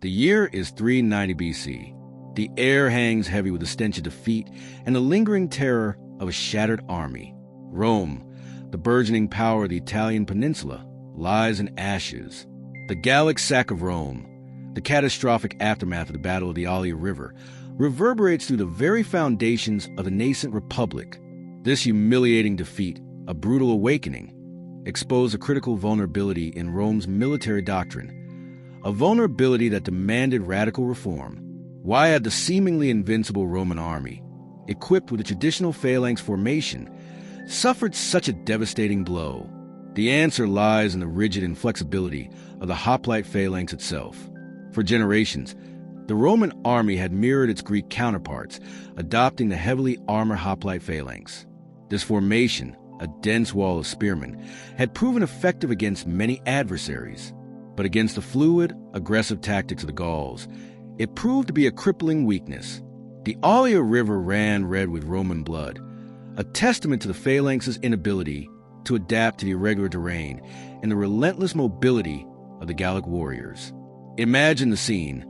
The year is 390 BC. The air hangs heavy with the stench of defeat and the lingering terror of a shattered army. Rome, the burgeoning power of the Italian peninsula, lies in ashes. The Gallic sack of Rome, the catastrophic aftermath of the Battle of the Allia River, reverberates through the very foundations of the nascent republic. This humiliating defeat, a brutal awakening, exposed a critical vulnerability in Rome's military doctrine, a vulnerability that demanded radical reform. Why had the seemingly invincible Roman army, equipped with a traditional phalanx formation, suffered such a devastating blow? The answer lies in the rigid inflexibility of the hoplite phalanx itself. For generations, the Roman army had mirrored its Greek counterparts, adopting the heavily armored hoplite phalanx. This formation, a dense wall of spearmen, had proven effective against many adversaries. But against the fluid, aggressive tactics of the Gauls, it proved to be a crippling weakness. The Allia River ran red with Roman blood, a testament to the phalanx's inability to adapt to the irregular terrain and the relentless mobility of the Gallic warriors. Imagine the scene: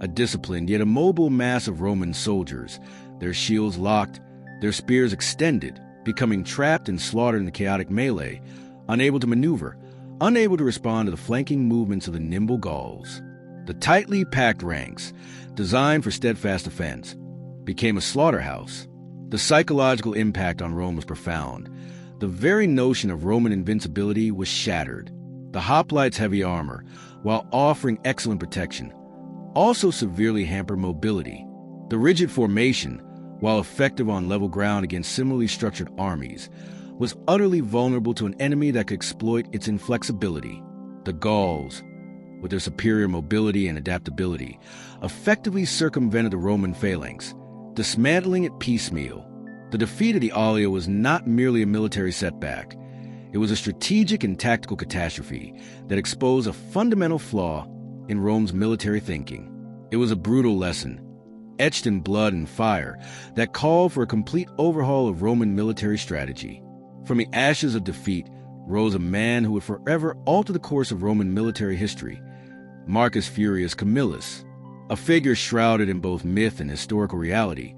a disciplined yet immobile mass of Roman soldiers, their shields locked, their spears extended, becoming trapped and slaughtered in the chaotic melee, unable to maneuver, unable to respond to the flanking movements of the nimble Gauls. The tightly packed ranks, designed for steadfast defense, became a slaughterhouse. The psychological impact on Rome was profound. The very notion of Roman invincibility was shattered. The hoplites' heavy armor, while offering excellent protection, also severely hampered mobility. The rigid formation, while effective on level ground against similarly structured armies, was utterly vulnerable to an enemy that could exploit its inflexibility. The Gauls, with their superior mobility and adaptability, effectively circumvented the Roman phalanx, dismantling it piecemeal. The defeat of the Allia was not merely a military setback. It was a strategic and tactical catastrophe that exposed a fundamental flaw in Rome's military thinking. It was a brutal lesson, etched in blood and fire, that called for a complete overhaul of Roman military strategy. From the ashes of defeat rose a man who would forever alter the course of Roman military history, Marcus Furius Camillus. A figure shrouded in both myth and historical reality,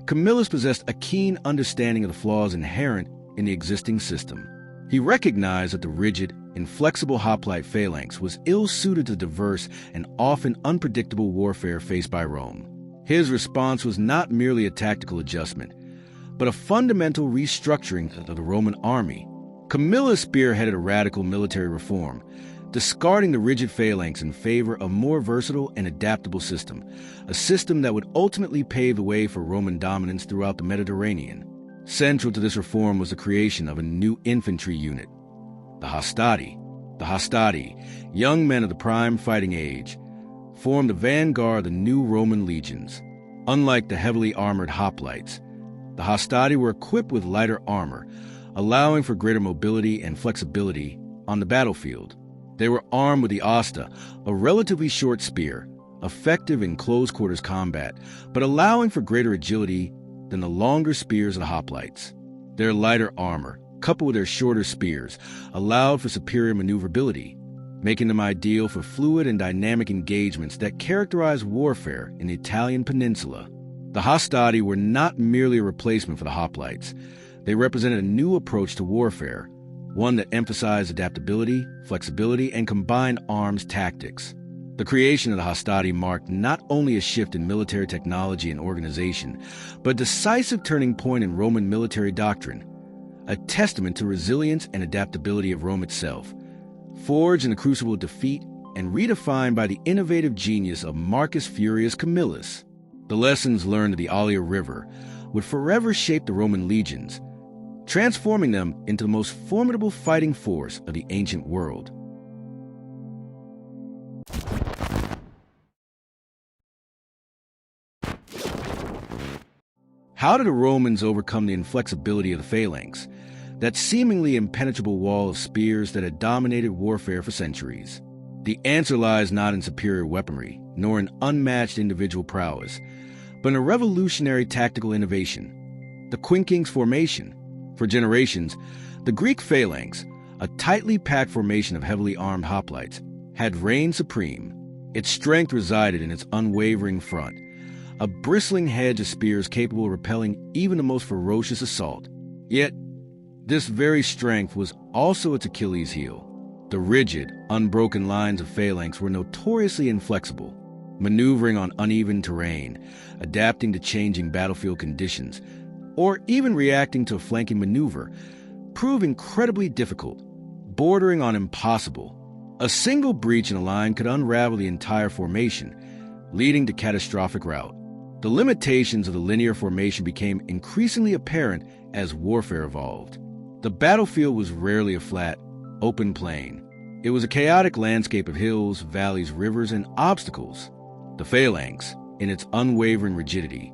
Camillus possessed a keen understanding of the flaws inherent in the existing system. He recognized that the rigid, inflexible hoplite phalanx was ill-suited to the diverse and often unpredictable warfare faced by Rome. His response was not merely a tactical adjustment, but a fundamental restructuring of the Roman army. Camillus spearheaded a radical military reform, discarding the rigid phalanx in favor of a more versatile and adaptable system, a system that would ultimately pave the way for Roman dominance throughout the Mediterranean. Central to this reform was the creation of a new infantry unit, the Hastati. The Hastati, young men of the prime fighting age, formed the vanguard of the new Roman legions. Unlike the heavily armored hoplites, the Hastati were equipped with lighter armor, allowing for greater mobility and flexibility on the battlefield. They were armed with the asta, a relatively short spear, effective in close-quarters combat, but allowing for greater agility than the longer spears of the hoplites. Their lighter armor, coupled with their shorter spears, allowed for superior maneuverability, making them ideal for fluid and dynamic engagements that characterized warfare in the Italian peninsula. The Hastati were not merely a replacement for the hoplites. They represented a new approach to warfare, one that emphasized adaptability, flexibility, and combined arms tactics. The creation of the Hastati marked not only a shift in military technology and organization, but a decisive turning point in Roman military doctrine, a testament to resilience and adaptability of Rome itself, forged in the crucible of defeat and redefined by the innovative genius of Marcus Furius Camillus. The lessons learned at the Allia River would forever shape the Roman legions, transforming them into the most formidable fighting force of the ancient world. How did the Romans overcome the inflexibility of the phalanx, that seemingly impenetrable wall of spears that had dominated warfare for centuries? The answer lies not in superior weaponry, nor in unmatched individual prowess, but in a revolutionary tactical innovation, the quinkings formation. For generations, the Greek phalanx, a tightly packed formation of heavily armed hoplites, had reigned supreme. Its strength resided in its unwavering front, a bristling hedge of spears capable of repelling even the most ferocious assault. Yet, this very strength was also its Achilles heel. The rigid, unbroken lines of phalanx were notoriously inflexible, maneuvering on uneven terrain, adapting to changing battlefield conditions, or even reacting to a flanking maneuver, proved incredibly difficult, bordering on impossible. A single breach in a line could unravel the entire formation, leading to catastrophic rout. The limitations of the linear formation became increasingly apparent as warfare evolved. The battlefield was rarely a flat, open plain. It was a chaotic landscape of hills, valleys, rivers, and obstacles. The phalanx, in its unwavering rigidity,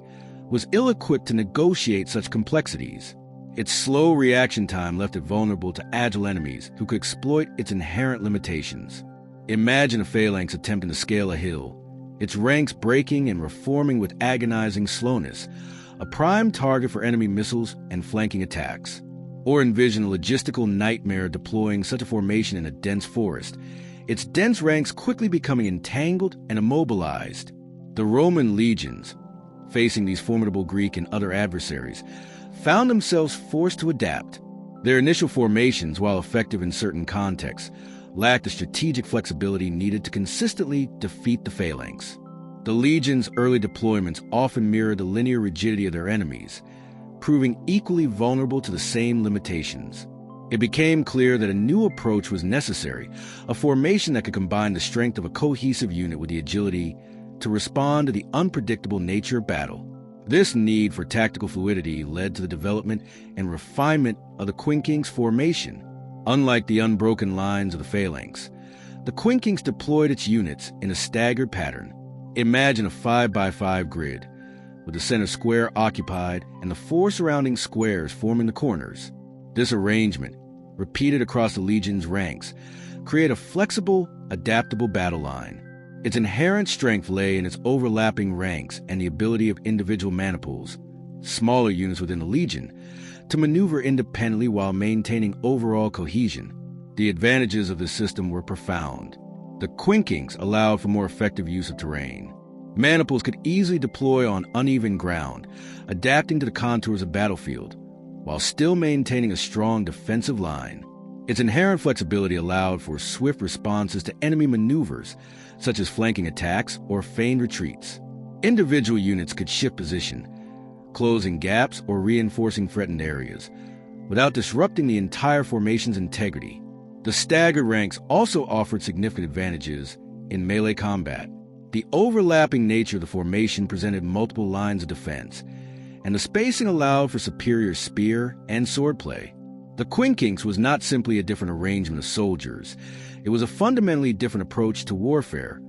was ill-equipped to negotiate such complexities. Its slow reaction time left it vulnerable to agile enemies who could exploit its inherent limitations. Imagine a phalanx attempting to scale a hill, its ranks breaking and reforming with agonizing slowness, a prime target for enemy missiles and flanking attacks. Or envision a logistical nightmare deploying such a formation in a dense forest, its dense ranks quickly becoming entangled and immobilized. The Roman legions, facing these formidable Greek and other adversaries, found themselves forced to adapt. Their initial formations, while effective in certain contexts, lacked the strategic flexibility needed to consistently defeat the phalanx. The legion's early deployments often mirrored the linear rigidity of their enemies, proving equally vulnerable to the same limitations. It became clear that a new approach was necessary, a formation that could combine the strength of a cohesive unit with the agility to respond to the unpredictable nature of battle. This need for tactical fluidity led to the development and refinement of the quinkings formation. Unlike the unbroken lines of the phalanx, the quinkings deployed its units in a staggered pattern. Imagine a 5x5 grid, with the center square occupied and the four surrounding squares forming the corners. This arrangement, repeated across the legion's ranks, created a flexible, adaptable battle line. Its inherent strength lay in its overlapping ranks and the ability of individual maniples, smaller units within the legion, to maneuver independently while maintaining overall cohesion. The advantages of this system were profound. The quinkings allowed for more effective use of terrain. Maniples could easily deploy on uneven ground, adapting to the contours of battlefield, while still maintaining a strong defensive line. Its inherent flexibility allowed for swift responses to enemy maneuvers, such as flanking attacks or feigned retreats. Individual units could shift position, closing gaps or reinforcing threatened areas, without disrupting the entire formation's integrity. The staggered ranks also offered significant advantages in melee combat. The overlapping nature of the formation presented multiple lines of defense, and the spacing allowed for superior spear and swordplay. The quinkings was not simply a different arrangement of soldiers. It was a fundamentally different approach to warfare,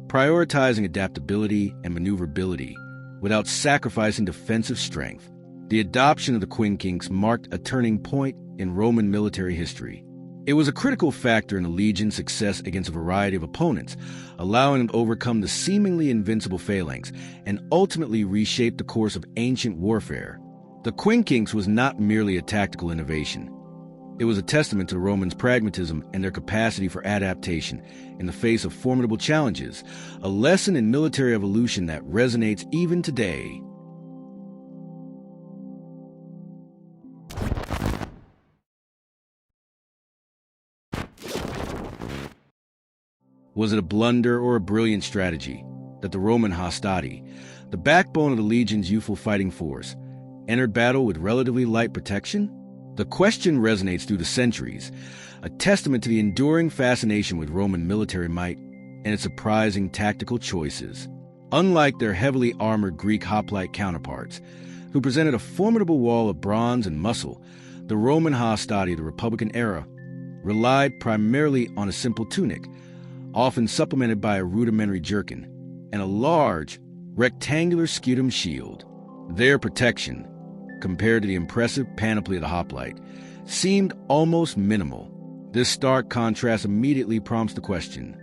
prioritizing adaptability and maneuverability without sacrificing defensive strength. The adoption of the quinkings marked a turning point in Roman military history. It was a critical factor in the legion's success against a variety of opponents, allowing them to overcome the seemingly invincible phalanx and ultimately reshape the course of ancient warfare. The quinkings was not merely a tactical innovation. It was a testament to the Romans' pragmatism and their capacity for adaptation in the face of formidable challenges, a lesson in military evolution that resonates even today. Was it a blunder or a brilliant strategy that the Roman Hastati, the backbone of the legion's youthful fighting force, entered battle with relatively light protection? The question resonates through the centuries, a testament to the enduring fascination with Roman military might and its surprising tactical choices. Unlike their heavily armored Greek hoplite counterparts, who presented a formidable wall of bronze and muscle, the Roman Hastati of the Republican era relied primarily on a simple tunic, often supplemented by a rudimentary jerkin, and a large, rectangular scutum shield. Their protection, compared to the impressive panoply of the hoplite, seemed almost minimal. This stark contrast immediately prompts the question: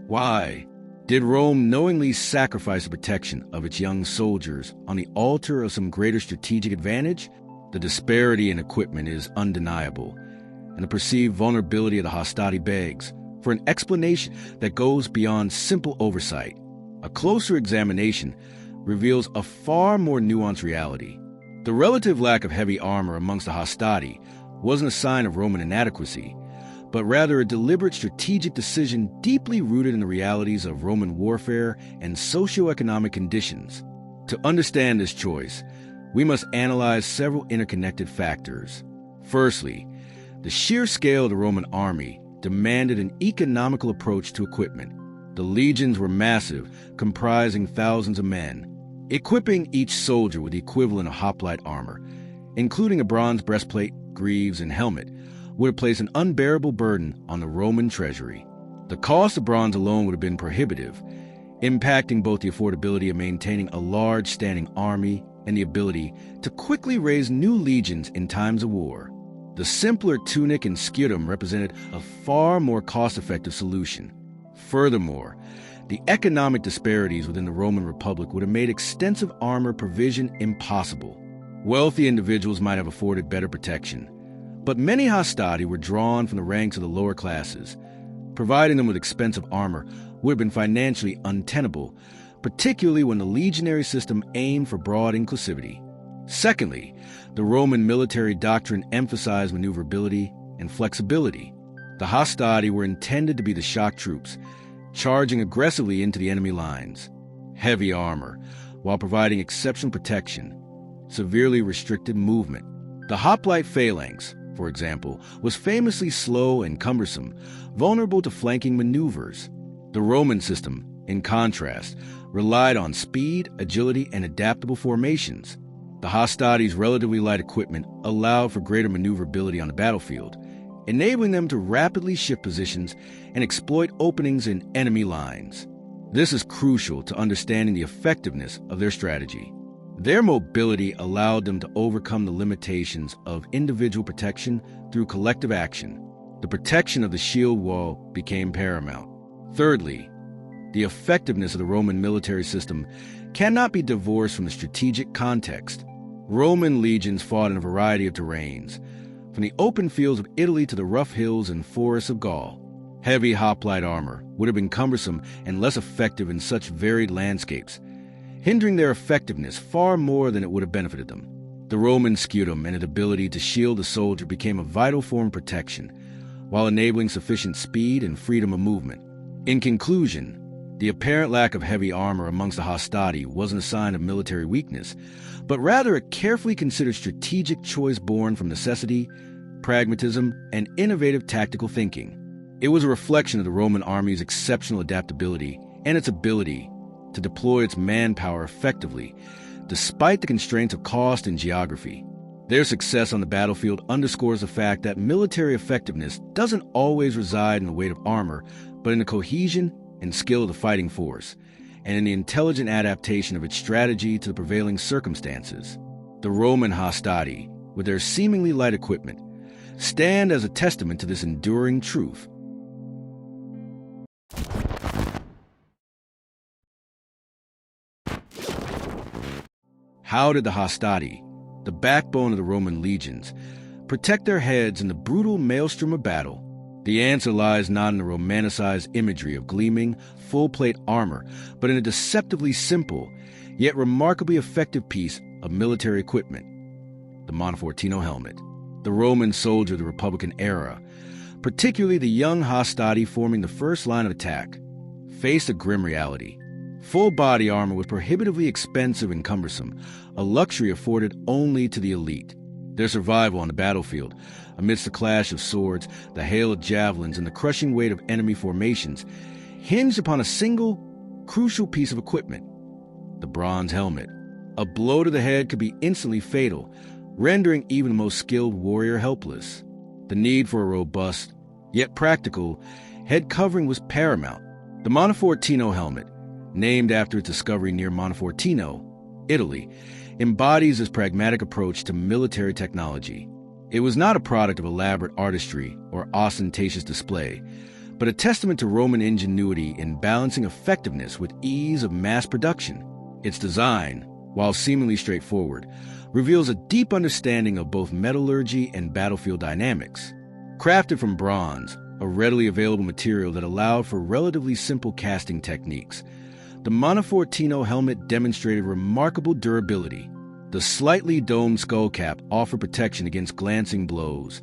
why did Rome knowingly sacrifice the protection of its young soldiers on the altar of some greater strategic advantage? The disparity in equipment is undeniable, and the perceived vulnerability of the Hastati begs for an explanation that goes beyond simple oversight. A closer examination reveals a far more nuanced reality. The relative lack of heavy armor amongst the Hastati wasn't a sign of Roman inadequacy, but rather a deliberate strategic decision deeply rooted in the realities of Roman warfare and socioeconomic conditions. To understand this choice, we must analyze several interconnected factors. Firstly, the sheer scale of the Roman army demanded an economical approach to equipment. The legions were massive, comprising thousands of men. Equipping each soldier with the equivalent of hoplite armor, including a bronze breastplate, greaves, and helmet, would have placed an unbearable burden on the Roman treasury. The cost of bronze alone would have been prohibitive, impacting both the affordability of maintaining a large standing army and the ability to quickly raise new legions in times of war. The simpler tunic and scutum represented a far more cost-effective solution. Furthermore, the economic disparities within the Roman Republic would have made extensive armor provision impossible. Wealthy individuals might have afforded better protection, but many Hastati were drawn from the ranks of the lower classes. Providing them with expensive armor would have been financially untenable, particularly when the legionary system aimed for broad inclusivity. Secondly, the Roman military doctrine emphasized maneuverability and flexibility. The Hastati were intended to be the shock troops, charging aggressively into the enemy lines. Heavy armor, while providing exceptional protection, severely restricted movement. The hoplite phalanx, for example, was famously slow and cumbersome, vulnerable to flanking maneuvers. The Roman system, in contrast, relied on speed, agility, and adaptable formations. The Hastati's relatively light equipment allowed for greater maneuverability on the battlefield, enabling them to rapidly shift positions and exploit openings in enemy lines. This is crucial to understanding the effectiveness of their strategy. Their mobility allowed them to overcome the limitations of individual protection through collective action. The protection of the shield wall became paramount. Thirdly, the effectiveness of the Roman military system cannot be divorced from the strategic context. Roman legions fought in a variety of terrains, from the open fields of Italy to the rough hills and forests of Gaul. Heavy hoplite armor would have been cumbersome and less effective in such varied landscapes, hindering their effectiveness far more than it would have benefited them. The Roman scutum and its ability to shield the soldier became a vital form of protection, while enabling sufficient speed and freedom of movement. In conclusion, the apparent lack of heavy armor amongst the Hastati wasn't a sign of military weakness, but rather a carefully considered strategic choice born from necessity, pragmatism, and innovative tactical thinking. It was a reflection of the Roman army's exceptional adaptability and its ability to deploy its manpower effectively, despite the constraints of cost and geography. Their success on the battlefield underscores the fact that military effectiveness doesn't always reside in the weight of armor, but in the cohesion and skill of the fighting force, and in the intelligent adaptation of its strategy to the prevailing circumstances. The Roman Hastati, with their seemingly light equipment, stand as a testament to this enduring truth. How did the Hastati, the backbone of the Roman legions, protect their heads in the brutal maelstrom of battle? The answer lies not in the romanticized imagery of gleaming, full-plate armor, but in a deceptively simple, yet remarkably effective piece of military equipment: the Montefortino helmet. The Roman soldier of the Republican era, particularly the young Hastati forming the first line of attack, faced a grim reality. Full-body armor was prohibitively expensive and cumbersome, a luxury afforded only to the elite. Their survival on the battlefield, amidst the clash of swords, the hail of javelins, and the crushing weight of enemy formations, hinged upon a single, crucial piece of equipment: the bronze helmet. A blow to the head could be instantly fatal, rendering even the most skilled warrior helpless. The need for a robust, yet practical, head covering was paramount. The Montefortino helmet, named after its discovery near Montefortino, Italy, embodies this pragmatic approach to military technology. It was not a product of elaborate artistry or ostentatious display, but a testament to Roman ingenuity in balancing effectiveness with ease of mass production. Its design, while seemingly straightforward, reveals a deep understanding of both metallurgy and battlefield dynamics. Crafted from bronze, a readily available material that allowed for relatively simple casting techniques. The Montefortino helmet demonstrated remarkable durability. The slightly domed skull cap offered protection against glancing blows,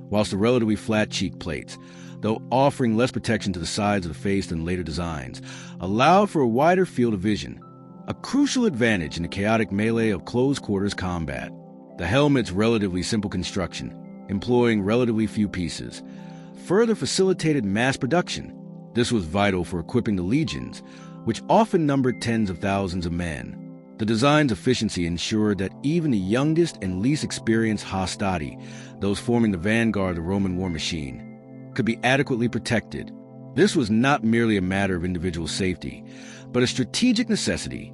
whilst the relatively flat cheek plates, though offering less protection to the sides of the face than later designs, allowed for a wider field of vision, a crucial advantage in the chaotic melee of close-quarters combat. The helmet's relatively simple construction, employing relatively few pieces, further facilitated mass production. This was vital for equipping the legions, which often numbered tens of thousands of men. The design's efficiency ensured that even the youngest and least experienced Hastati, those forming the vanguard of the Roman war machine, could be adequately protected. This was not merely a matter of individual safety, but a strategic necessity.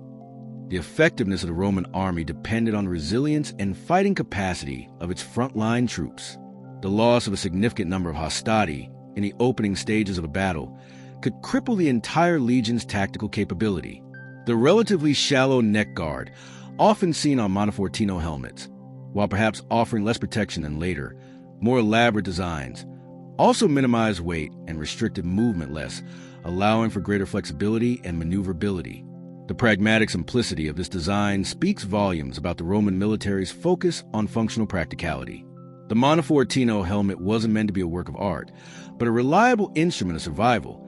The effectiveness of the Roman army depended on the resilience and fighting capacity of its frontline troops. The loss of a significant number of Hastati in the opening stages of a battle could cripple the entire legion's tactical capability. The relatively shallow neck guard, often seen on Montefortino helmets, while perhaps offering less protection than later, more elaborate designs, also minimized weight and restricted movement less, allowing for greater flexibility and maneuverability. The pragmatic simplicity of this design speaks volumes about the Roman military's focus on functional practicality. The Montefortino helmet wasn't meant to be a work of art, but a reliable instrument of survival,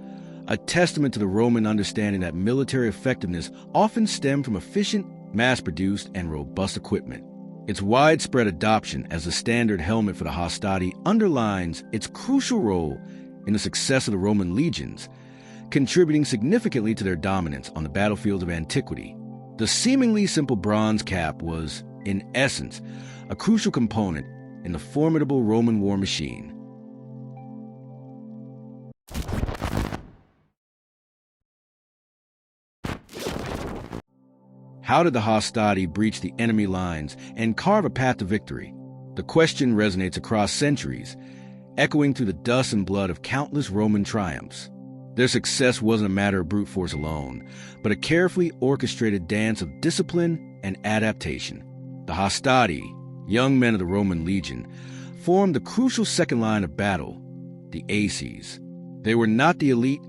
a testament to the Roman understanding that military effectiveness often stemmed from efficient, mass-produced, and robust equipment. Its widespread adoption as the standard helmet for the Hastati underlines its crucial role in the success of the Roman legions, contributing significantly to their dominance on the battlefields of antiquity. The seemingly simple bronze cap was, in essence, a crucial component in the formidable Roman war machine. How did the Hastati breach the enemy lines and carve a path to victory? The question resonates across centuries, echoing through the dust and blood of countless Roman triumphs. Their success wasn't a matter of brute force alone, but a carefully orchestrated dance of discipline and adaptation. The Hastati, young men of the Roman legion, formed the crucial second line of battle, the aces. They were not the elite,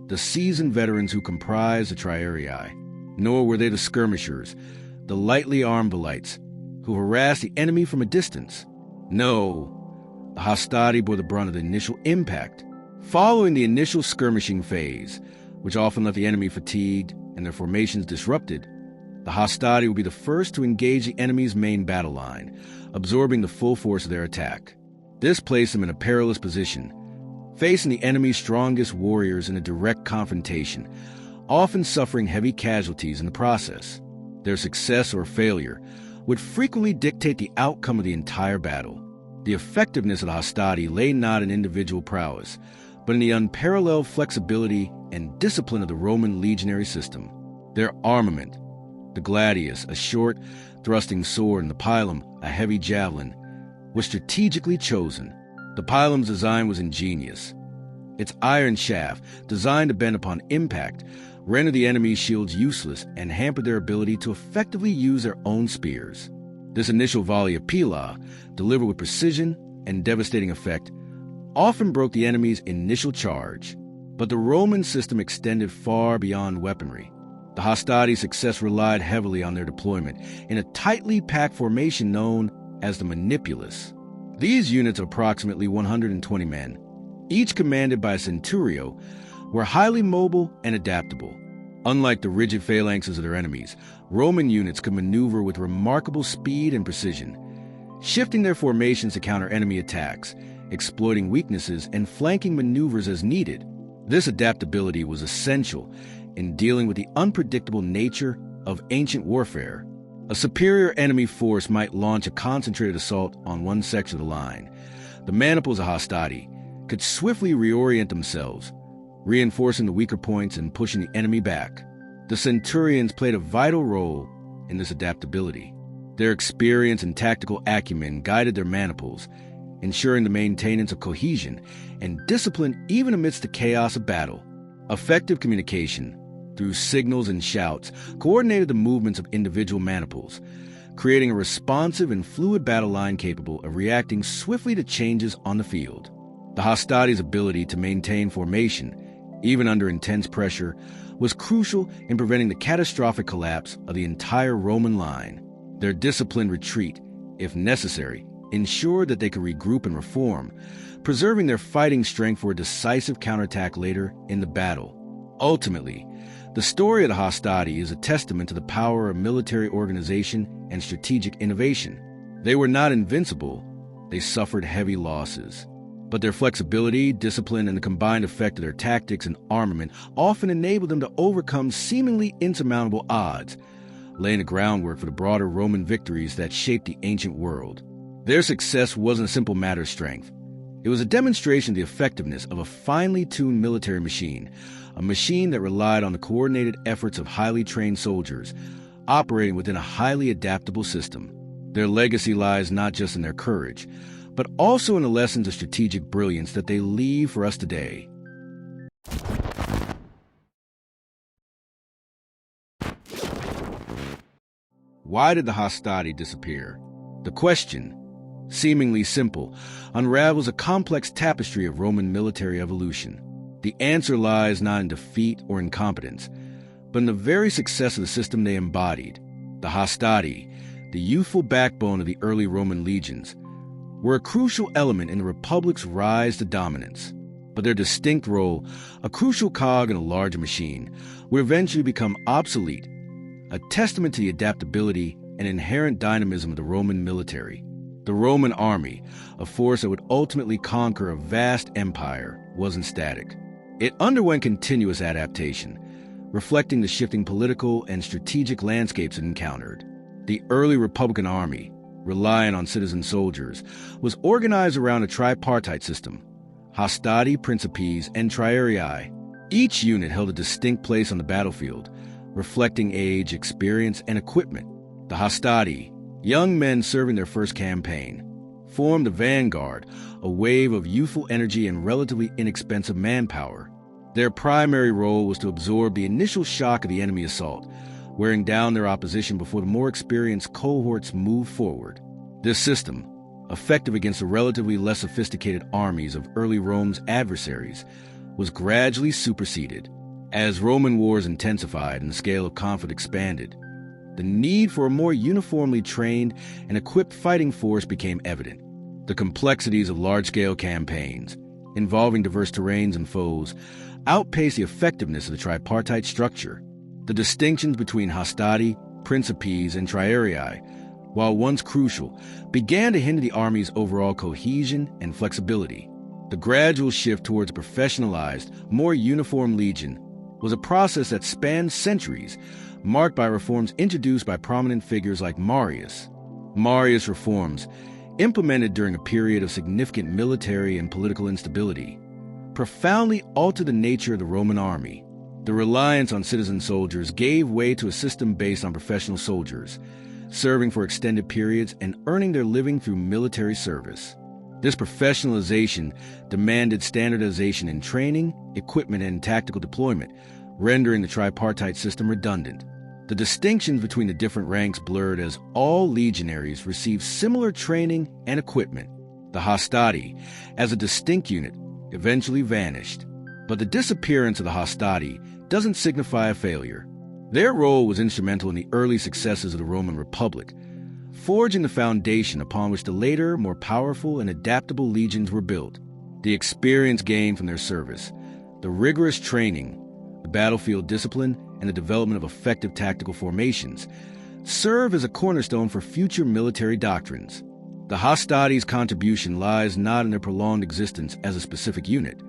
the seasoned veterans who comprised the triarii, nor were they the skirmishers, the lightly armed hoplites, who harassed the enemy from a distance. No, the Hastati bore the brunt of the initial impact. Following the initial skirmishing phase, which often left the enemy fatigued and their formations disrupted, the Hastati would be the first to engage the enemy's main battle line, absorbing the full force of their attack. This placed them in a perilous position, facing the enemy's strongest warriors in a direct confrontation, often suffering heavy casualties in the process. Their success or failure would frequently dictate the outcome of the entire battle. The effectiveness of the Hastati lay not in individual prowess, but in the unparalleled flexibility and discipline of the Roman legionary system. Their armament, the gladius, a short, thrusting sword, and the pilum, a heavy javelin, was strategically chosen. The pilum's design was ingenious. Its iron shaft, designed to bend upon impact, rendered the enemy's shields useless and hampered their ability to effectively use their own spears. This initial volley of pila, delivered with precision and devastating effect, often broke the enemy's initial charge. But the Roman system extended far beyond weaponry. The Hastati's success relied heavily on their deployment in a tightly packed formation known as the manipulus. These units of approximately 120 men, each commanded by a centurio, were highly mobile and adaptable. Unlike the rigid phalanxes of their enemies, Roman units could maneuver with remarkable speed and precision, shifting their formations to counter enemy attacks, exploiting weaknesses and flanking maneuvers as needed. This adaptability was essential in dealing with the unpredictable nature of ancient warfare. A superior enemy force might launch a concentrated assault on one section of the line. The maniples of Hastati could swiftly reorient themselves, reinforcing the weaker points and pushing the enemy back. The centurions played a vital role in this adaptability. Their experience and tactical acumen guided their maniples, ensuring the maintenance of cohesion and discipline even amidst the chaos of battle. Effective communication, through signals and shouts, coordinated the movements of individual maniples, creating a responsive and fluid battle line capable of reacting swiftly to changes on the field. The Hastati's ability to maintain formation, even under intense pressure, was crucial in preventing the catastrophic collapse of the entire Roman line. Their disciplined retreat, if necessary, ensured that they could regroup and reform, preserving their fighting strength for a decisive counterattack later in the battle. Ultimately, the story of the Hastati is a testament to the power of military organization and strategic innovation. They were not invincible, they suffered heavy losses. But their flexibility, discipline, and the combined effect of their tactics and armament often enabled them to overcome seemingly insurmountable odds, laying the groundwork for the broader Roman victories that shaped the ancient world. Their success wasn't a simple matter of strength. It was a demonstration of the effectiveness of a finely tuned military machine, a machine that relied on the coordinated efforts of highly trained soldiers, operating within a highly adaptable system. Their legacy lies not just in their courage, but also in the lessons of strategic brilliance that they leave for us today. Why did the Hastati disappear? The question, seemingly simple, unravels a complex tapestry of Roman military evolution. The answer lies not in defeat or incompetence, but in the very success of the system they embodied. The Hastati, the youthful backbone of the early Roman legions, were a crucial element in the Republic's rise to dominance. But their distinct role, a crucial cog in a larger machine, would eventually become obsolete, a testament to the adaptability and inherent dynamism of the Roman military. The Roman army, a force that would ultimately conquer a vast empire, wasn't static. It underwent continuous adaptation, reflecting the shifting political and strategic landscapes it encountered. The early Republican army, relying on citizen soldiers, was organized around a tripartite system: Hastati, Principes, and Triarii. Each unit held a distinct place on the battlefield, reflecting age, experience, and equipment. The Hastati, young men serving their first campaign, formed the vanguard, a wave of youthful energy and relatively inexpensive manpower. Their primary role was to absorb the initial shock of the enemy assault, wearing down their opposition before the more experienced cohorts moved forward. This system, effective against the relatively less sophisticated armies of early Rome's adversaries, was gradually superseded. As Roman wars intensified and the scale of conflict expanded, the need for a more uniformly trained and equipped fighting force became evident. The complexities of large-scale campaigns, involving diverse terrains and foes, outpaced the effectiveness of the tripartite structure. The distinctions between Hastati, Principes, and Triarii, while once crucial, began to hinder the army's overall cohesion and flexibility. The gradual shift towards a professionalized, more uniform legion was a process that spanned centuries, marked by reforms introduced by prominent figures like Marius. Marius' reforms, implemented during a period of significant military and political instability, profoundly altered the nature of the Roman army. The reliance on citizen soldiers gave way to a system based on professional soldiers, serving for extended periods and earning their living through military service. This professionalization demanded standardization in training, equipment, and tactical deployment, rendering the tripartite system redundant. The distinctions between the different ranks blurred as all legionaries received similar training and equipment. The Hastati, as a distinct unit, eventually vanished. But the disappearance of the Hastati doesn't signify a failure. Their role was instrumental in the early successes of the Roman Republic, forging the foundation upon which the later, more powerful and adaptable legions were built. The experience gained from their service, the rigorous training, the battlefield discipline, and the development of effective tactical formations serve as a cornerstone for future military doctrines. The Hastati's contribution lies not in their prolonged existence as a specific unit,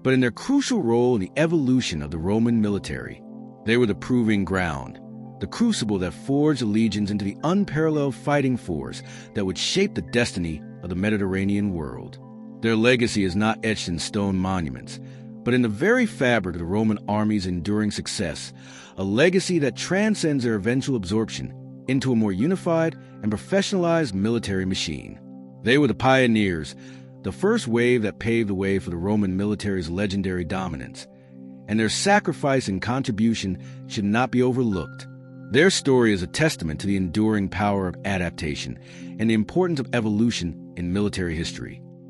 but in their crucial role in the evolution of the Roman military. They were the proving ground, the crucible that forged the legions into the unparalleled fighting force that would shape the destiny of the Mediterranean world. Their legacy is not etched in stone monuments, but in the very fabric of the Roman army's enduring success, a legacy that transcends their eventual absorption into a more unified and professionalized military machine. They were the pioneers, the first wave that paved the way for the Roman military's legendary dominance, and their sacrifice and contribution should not be overlooked. Their story is a testament to the enduring power of adaptation and the importance of evolution in military history.